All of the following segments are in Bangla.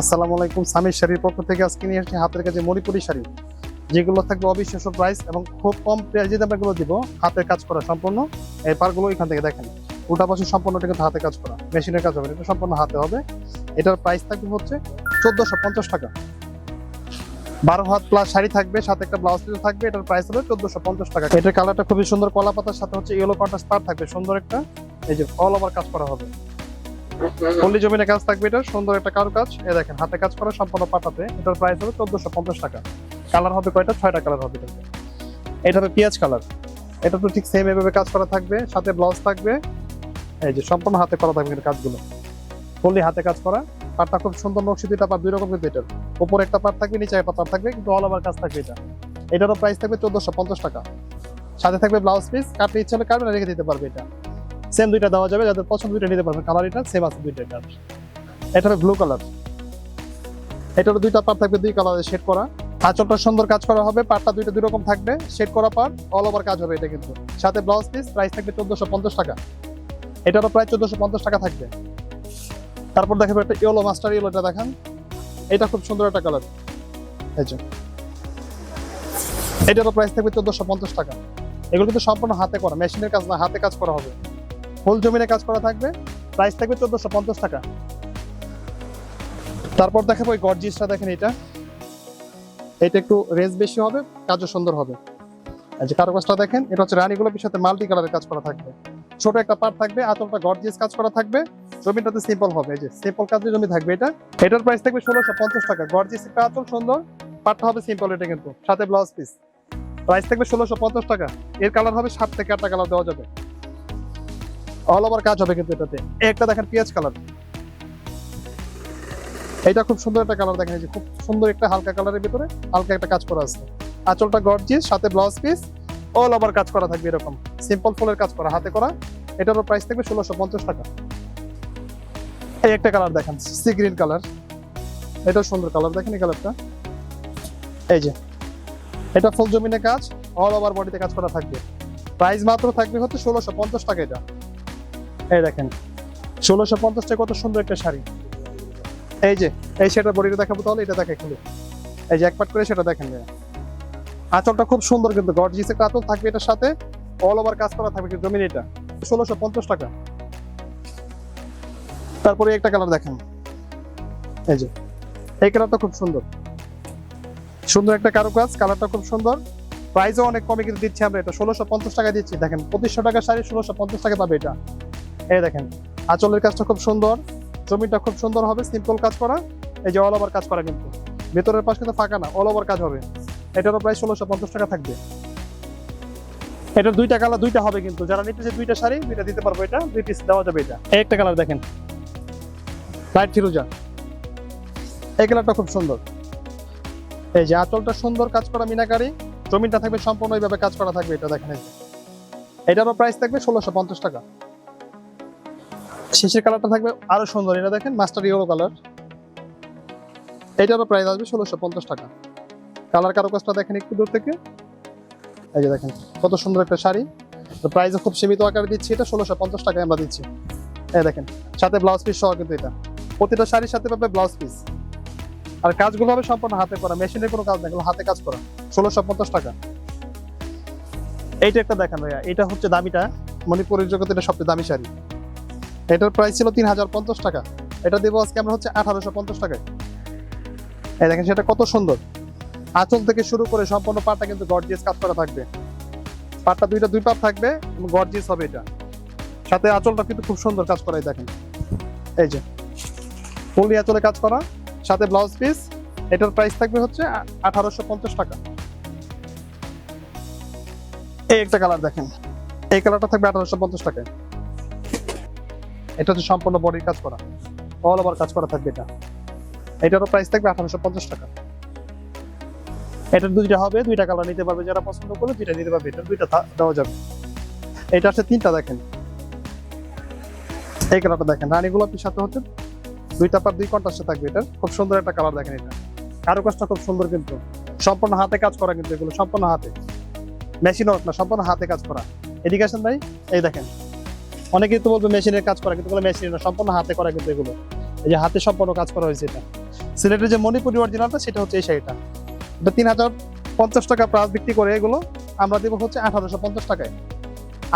আসসালামু আলাইকুম। সামির শাড়ির পক্ষ থেকে আজকে নিয়ে এসেছি হাতের কাছে মণিপুরি শাড়ি, যেগুলো থাকবে অবিশ্বাস্য প্রাইস এবং খুব কম প্রাইসে আমরা এগুলো দিব। হাতের কাজ করা সম্পূর্ণ। এই পারগুলো এখান থেকে দেখেন, উল্টা পাশে সম্পূর্ণটা কিন্তু হাতে কাজ করা, মেশিনের কাজ হবে, এটা সম্পূর্ণ হাতে হবে। এটার প্রাইস থাকবে হচ্ছে 1450 টাকা। 12 হাত প্লাস শাড়ি থাকবে, সাথে একটা ব্লাউজ পিস থাকবে। এটার প্রাইস হবে 1450 টাকা। এটার কালারটা খুবই সুন্দর, কলা পাতার সাথে হচ্ছে ইয়েলো কন্ট্রাস্ট পার থাকবে, সুন্দর একটা এই যে অল ওভার কাজ করা হবে। পল্লী জমিনে কাজ থাকবে, এটা সুন্দর একটা কারুকাজ। এই দেখেন হাতে কাজ করা সম্পূর্ণ পাতাতে। এটার প্রাইস হবে 1450 টাকা। কালার হবে কয়টা? 6টা কালার হবে। এটা হবে পেঁয়াজ কালার। এটা তো ঠিক সেম এভাবে কাজ করা থাকবে, সাথে ব্লাউজ থাকবে। এই যে সম্পূর্ণ হাতে করা থাকবে কিন্তু কাজগুলো, পল্লী হাতে কাজ করা। পাটটা খুব সুন্দর নকশি, দুইটা পাট দুই রকম কিন্তু এটার। উপরে একটা পাট থাকবে, নিচে একটা পাট থাকবে, কিন্তু অল ওভার কাজ থাকবে এটা। এটারও প্রাইস থাকবে 1450 টাকা। সাথে থাকবে ব্লাউজ পিস, কাটলে ইচ্ছে হলে কাটবে, রেখে দিতে পারবে। এটা সেম দুইটা দেওয়া যাবে, যাদের পছন্দ দুইটা নিতে পারবে। কালার এটা সেম আছে দুইটা। এটা হবে ব্লু কালার। এটারও দুইটা পার্ট থাকবে, দুই কালারের শেড করা। আঁচলটা সুন্দর কাজ করা হবে, পার্টটা দুইটা দুই রকম থাকবে, শেড করা পার্ট, অল ওভার কাজ হবে এটা কিন্তু। সাথে ব্লাউজ পিস, প্রাইস থাকবে 1450 টাকা। এটারও প্রায় 1450 টাকা থাকবে। তারপর দেখাবো একটা ইয়েলো, মাস্টার ইয়েলো, এটা দেখান। এটা খুব সুন্দর একটা কালার। এই যে এটারও প্রাইস থাকবে 1450 টাকা। এগুলো কিন্তু সম্পূর্ণ হাতে করা, মেশিনের কাজ না, হাতে কাজ করা হবে। ফুল জমিনে কাজ করা থাকবে, প্রাইস থাকবে 1450 টাকা। তারপর দেখাবো এই গর্জিয়াসটা, দেখেন এটা একটু রেঞ্জ বেশি হবে, কাজও সুন্দর হবে। এই যে কারুকাজটা দেখেন, এটা হচ্ছে রানী গোলাপের সাথে মাল্টি কালারের কাজ করা থাকবে। ছোট একটা পার্ট থাকবে, আঁচলটা গর্জিয়াস কাজ করা থাকবে। জমিটাতে সিম্পল হবে, এই যে সিম্পল কাজের জমি থাকবে এটা। এটার প্রাইস থাকবে 1650 টাকা। গর্জিয়াস একটা আঁচল, সুন্দর পার্টটা হবে সিম্পল এটা কিন্তু, সাথে ব্লাউজ পিস। প্রাইস থাকবে 1650 টাকা। এর কালার হবে 7 থেকে 8টা কালার দেওয়া যাবে, অল ওভার কাজ হবে কিন্তু এটাতে। একটা দেখেন পেঁয়াজ কালার, এটা খুব সুন্দর একটা কালার। দেখেন এই যে খুব সুন্দর একটা হালকা কালারের ভিতরে হালকা একটা কাজ করা আছে। আঁচলটা গর্জিয়াস, সাথে ব্লাউজ পিস, অল ওভার কাজ করা থাকবে এরকম, সিম্পল ফুলের কাজ করা, হাতে করা। এটারও প্রাইস থাকবে 1650 টাকা। এই একটা কালার দেখেন, সি গ্রিন কালার, এটাও সুন্দর কালার। দেখেন এই কালারটা, এই যে এটা ফুল জমিনে কাজ, অল ওভার বডিতে কাজ করা থাকবে। প্রাইস মাত্র থাকবে হচ্ছে 1650 টাকা এটা। এই দেখেন 1650 টাকা, কত সুন্দর একটা শাড়ি। এই যে এই সেটা বডিটা দেখাবো, তাহলে এটা দেখে খুলে। এই যে এক পাট করে সেটা দেখেন। আঁচলটা খুব সুন্দর কিন্তু, গর্জিয়াস একটা আঁচল থাকবে এটার সাথে, অল ওভার কাজ করা থাকবে কিন্তু জমিন। এটা 1650 টাকা। তারপরে একটা কালার দেখেন, এই যে এই কালারটা খুব সুন্দর, সুন্দর একটা কারুকাজ, কালারটা খুব সুন্দর। প্রাইসও অনেক কমে কিন্তু দিচ্ছি আমরা, এটা 1650 টাকা দিচ্ছি। দেখেন 2500 টাকা শাড়ি 1650 টাকা পাবে এটা। এই দেখেন আঁচলের কাজটা খুব সুন্দর, জমিটা খুব সুন্দর হবে, সিম্পল কাজ করা। এই যে অল ওভার কাজ করা কিন্তু, ভেতরের পাশ কিন্তু ফাঁকা না, অল ওভার কাজ হবে। এটারও প্রায় 1650 টাকা থাকবে। এটার দুইটা কালার, দুইটা হবে কিন্তু। যারা নিতেছে দুইটা শাড়ি, দুইটা দিতে পারবো, এটা দুই পিস দেওয়া যাবে। এটা একটা কালার দেখেন, লাইট ফিরোজা, এই কালারটা খুব সুন্দর। এই যে আঁচলটা সুন্দর কাজ করা মিনাকারি, জমিটা থাকবে সম্পূর্ণ এইভাবে কাজ করা থাকবে। এটা দেখেন, এটারও প্রাইস থাকবে 1650 টাকা। শেষের কালারটা থাকবে আরো সুন্দর, এটা দেখেন মাস্টার ইয়েলো কালার। এটারও প্রাইস আসবে 1650 টাকা। কালার কারুকাজটা দেখেন একটু দূর থেকে, এই যে দেখেন কত সুন্দর একটা শাড়ি। প্রাইসও খুব সীমিত আকারে দিচ্ছি, এটা 1650 টাকায় আমরা দিচ্ছি। এই দেখেন সাথে ব্লাউজ পিস সহ কিন্তু এটা, প্রতিটা শাড়ির সাথে পাবে ব্লাউজ পিস। আর কাজগুলো হবে সম্পূর্ণ হাতে করা, মেশিনের কোনো কাজ নেই, হাতে কাজ করা। 1650 টাকা। এইটা একটা দেখেন ভাইয়া, এটা হচ্ছে দামিটা, মণিপুরের জগতে এটা সবচেয়ে দামি শাড়ি। এটার প্রাইস ছিল 3050 টাকা, এটা দেবো আজকে আমরা হচ্ছে 1850 টাকায়। এই দেখেন সেটা কত সুন্দর, আঁচল থেকে শুরু করে সম্পূর্ণ পাটটা কিন্তু গর্জিয়াস কাজ করা থাকবে। পাটটা দুই পাট থাকবে এবং গর্জিয়াস হবে এটা। সাথে আঁচলটা কিন্তু খুব সুন্দর কাজ করা, দেখেন এই যে ফুলি আঁচলে কাজ করা, সাথে ব্লাউজ পিস। এটার প্রাইস থাকবে হচ্ছে 1850 টাকা। এই একটা কালার দেখেন, এই কালারটা থাকবে 1850 টাকায়। এটা হচ্ছে সম্পূর্ণ বডির কাজ করা, অল ওভার কাজ করা থাকবে এটা। এটারও প্রাইস থাকবে 1850 টাকা। এটার দুইটা হবে, দুইটা কালার নিতে পারবে, যারা পছন্দ করবে দুইটা নিতে পারবে, এটা দুইটা দেওয়া যাবে। এটা হচ্ছে তিনটা দেখেন, এই কালারটা দেখেন, রানী গোলাপির সাথে হচ্ছে দুইটা পার দুই কন্ট্রাস্টে থাকবে। এটা খুব সুন্দর একটা কালার দেখেন। এটা কারুকাজটা খুব সুন্দর কিন্তু, সম্পূর্ণ হাতে কাজ করা কিন্তু, এগুলো সম্পূর্ণ হাতে, মেশিন ওয়ার্ক না, সম্পূর্ণ হাতে কাজ করা। এদিকে আসেন ভাই, এই দেখেন অনেকেই তো বলবে মেশিনের কাজ করা, কিন্তু মেশিন না, সম্পূর্ণ হাতে করা কিন্তু এগুলো। এই যে হাতে সম্পূর্ণ কাজ করা হয়েছে এটা। সিলেটের যে মণিপুরি অরিজিনালটা সেটা হচ্ছে এই শাড়িটা, এটা 3050 টাকা প্রাইস বিক্রি করে, এগুলো আমরা দেবো হচ্ছে 1850 টাকায়।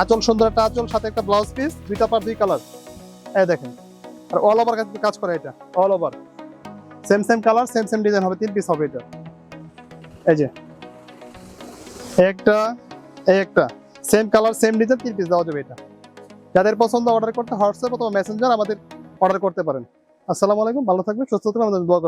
আঁচল সুন্দর একটা আঁচল, সাথে একটা ব্লাউজ পিস, দুইটা পার দুই কালার, এই দেখেন। আর অল ওভার কাজ করে এটা, all over same same colour same same design হবে, 3 পিস হবে এটা। এই যে এই একটা same colour same design 3 piece দেওয়া যাবে এটা। যাদের পছন্দ অর্ডার করতে হোয়াটসঅ্যাপ অথবা মেসেঞ্জার আমাদের অর্ডার করতে পারেন। আসসালামু আলাইকুম, ভালো থাকবেন, সুস্থ থাকবেন, আমাদের দোয়া করবেন।